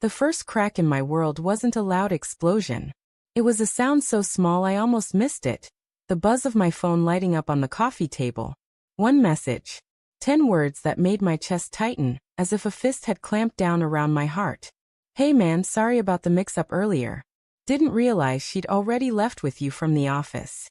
The first crack in my world wasn't a loud explosion. It was a sound so small I almost missed it. The buzz of my phone lighting up on the coffee table. One message. 10 words that made my chest tighten, as if a fist had clamped down around my heart. Hey man, sorry about the mix-up earlier. Didn't realize she'd already left with you from the office.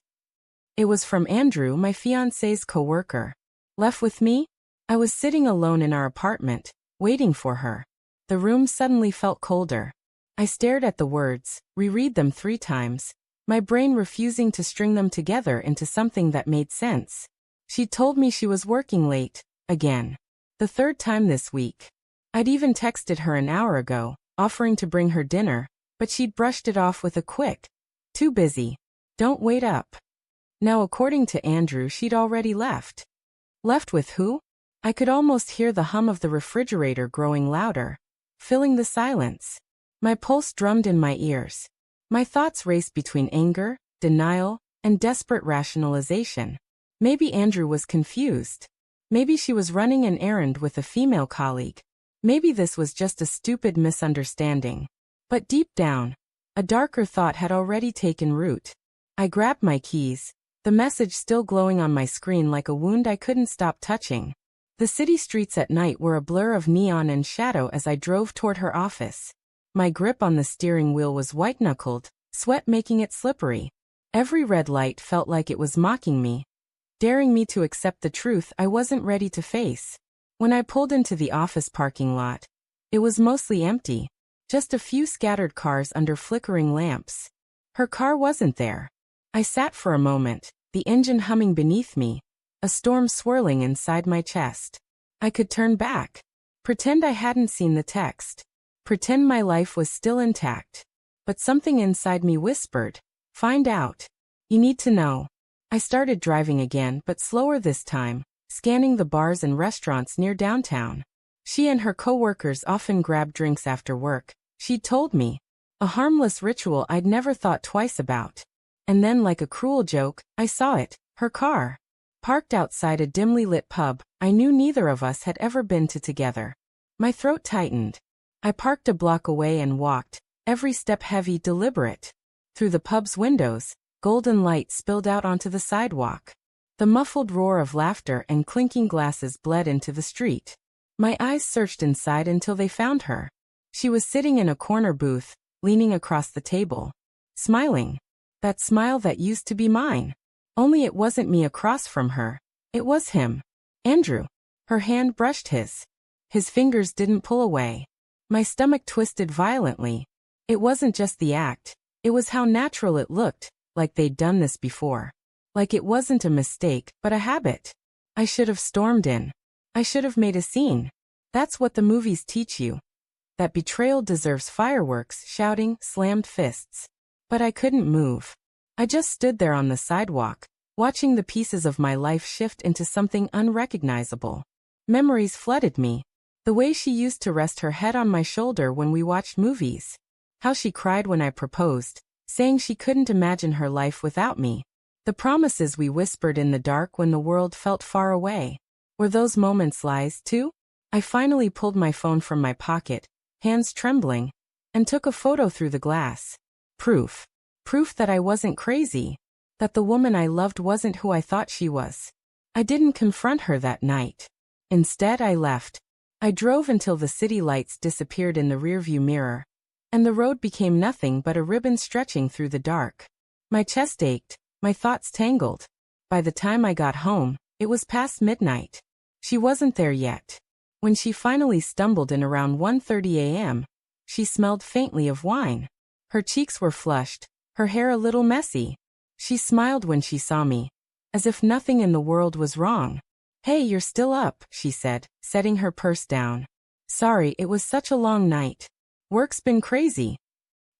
It was from Andrew, my fiancé's coworker. Left with me? I was sitting alone in our apartment, waiting for her. The room suddenly felt colder. I stared at the words, reread them 3 times, my brain refusing to string them together into something that made sense. She told me she was working late, again. The 3rd time this week. I'd even texted her an hour ago, offering to bring her dinner, but she'd brushed it off with a quick, "Too busy. Don't wait up." Now according to Andrew, she'd already left. Left with who? I could almost hear the hum of the refrigerator growing louder, filling the silence. My pulse drummed in my ears. My thoughts raced between anger, denial, and desperate rationalization. Maybe Andrew was confused. Maybe she was running an errand with a female colleague. Maybe this was just a stupid misunderstanding. But deep down, a darker thought had already taken root. I grabbed my keys, the message still glowing on my screen like a wound I couldn't stop touching. The city streets at night were a blur of neon and shadow as I drove toward her office. My grip on the steering wheel was white-knuckled, sweat making it slippery. Every red light felt like it was mocking me, daring me to accept the truth I wasn't ready to face. When I pulled into the office parking lot, it was mostly empty, just a few scattered cars under flickering lamps. Her car wasn't there. I sat for a moment, the engine humming beneath me, a storm swirling inside my chest. I could turn back, pretend I hadn't seen the text, pretend my life was still intact. But something inside me whispered, "Find out. You need to know." I started driving again, but slower this time, scanning the bars and restaurants near downtown. She and her coworkers often grabbed drinks after work, she'd told me. A harmless ritual I'd never thought twice about. And then, like a cruel joke, I saw it, her car. Parked outside a dimly lit pub I knew neither of us had ever been to together. My throat tightened. I parked a block away and walked, every step heavy, deliberate. Through the pub's windows, golden light spilled out onto the sidewalk. The muffled roar of laughter and clinking glasses bled into the street. My eyes searched inside until they found her. She was sitting in a corner booth, leaning across the table. Smiling. That smile that used to be mine. Only it wasn't me across from her. It was him. Andrew. Her hand brushed his. His fingers didn't pull away. My stomach twisted violently. It wasn't just the act. It was how natural it looked, like they'd done this before. Like it wasn't a mistake, but a habit. I should have stormed in. I should have made a scene. That's what the movies teach you. That betrayal deserves fireworks, shouting, slammed fists. But I couldn't move. I just stood there on the sidewalk, watching the pieces of my life shift into something unrecognizable. Memories flooded me. The way she used to rest her head on my shoulder when we watched movies. How she cried when I proposed, saying she couldn't imagine her life without me. The promises we whispered in the dark when the world felt far away. Were those moments lies too? I finally pulled my phone from my pocket, hands trembling, and took a photo through the glass. Proof. Proof that I wasn't crazy. That the woman I loved wasn't who I thought she was. I didn't confront her that night. Instead, I left. I drove until the city lights disappeared in the rearview mirror, and the road became nothing but a ribbon stretching through the dark. My chest ached, my thoughts tangled. By the time I got home, it was past midnight. She wasn't there yet. When she finally stumbled in around 1:30 a.m., she smelled faintly of wine. Her cheeks were flushed, her hair a little messy. She smiled when she saw me, as if nothing in the world was wrong. "Hey, you're still up," she said, setting her purse down. "Sorry, it was such a long night. Work's been crazy."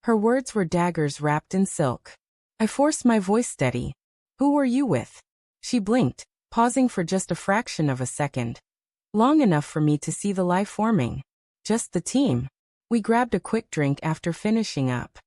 Her words were daggers wrapped in silk. I forced my voice steady. "Who were you with?" She blinked, pausing for just a fraction of a second. Long enough for me to see the lie forming. "Just the team." We grabbed a quick drink after finishing up.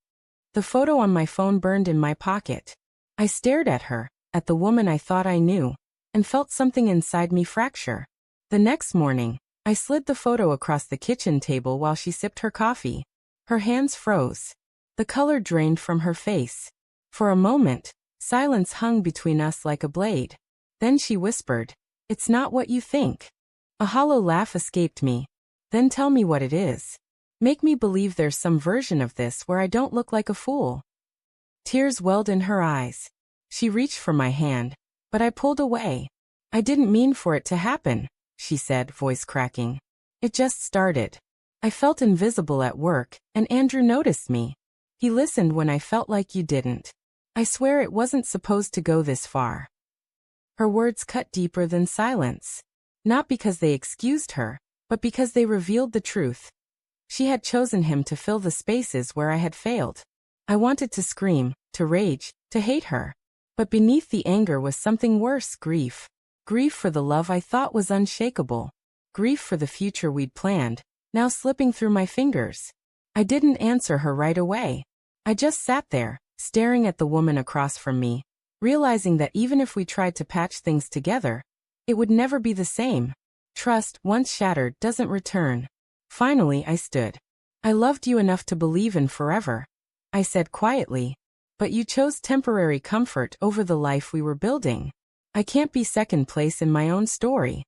The photo on my phone burned in my pocket. I stared at her, at the woman I thought I knew, and felt something inside me fracture. The next morning, I slid the photo across the kitchen table while she sipped her coffee. Her hands froze. The color drained from her face. For a moment, silence hung between us like a blade. Then she whispered, "It's not what you think." A hollow laugh escaped me. "Then tell me what it is. Make me believe there's some version of this where I don't look like a fool." Tears welled in her eyes. She reached for my hand, but I pulled away. "I didn't mean for it to happen," she said, voice cracking. "It just started. I felt invisible at work, and Andrew noticed me. He listened when I felt like you didn't. I swear it wasn't supposed to go this far." Her words cut deeper than silence. Not because they excused her, but because they revealed the truth. She had chosen him to fill the spaces where I had failed. I wanted to scream, to rage, to hate her. But beneath the anger was something worse, grief. Grief for the love I thought was unshakable. Grief for the future we'd planned, now slipping through my fingers. I didn't answer her right away. I just sat there, staring at the woman across from me, realizing that even if we tried to patch things together, it would never be the same. Trust, once shattered, doesn't return. Finally, I stood. "I loved you enough to believe in forever," I said quietly. "But you chose temporary comfort over the life we were building. I can't be second place in my own story."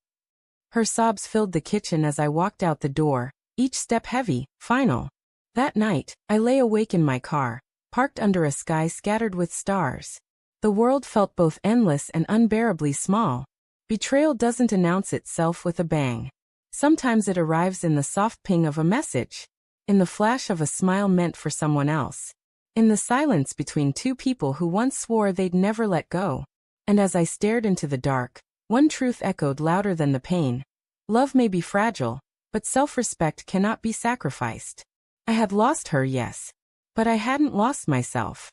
Her sobs filled the kitchen as I walked out the door, each step heavy, final. That night, I lay awake in my car, parked under a sky scattered with stars. The world felt both endless and unbearably small. Betrayal doesn't announce itself with a bang. Sometimes it arrives in the soft ping of a message, in the flash of a smile meant for someone else, in the silence between two people who once swore they'd never let go. And as I stared into the dark, one truth echoed louder than the pain. Love may be fragile, but self-respect cannot be sacrificed. I had lost her, yes, but I hadn't lost myself.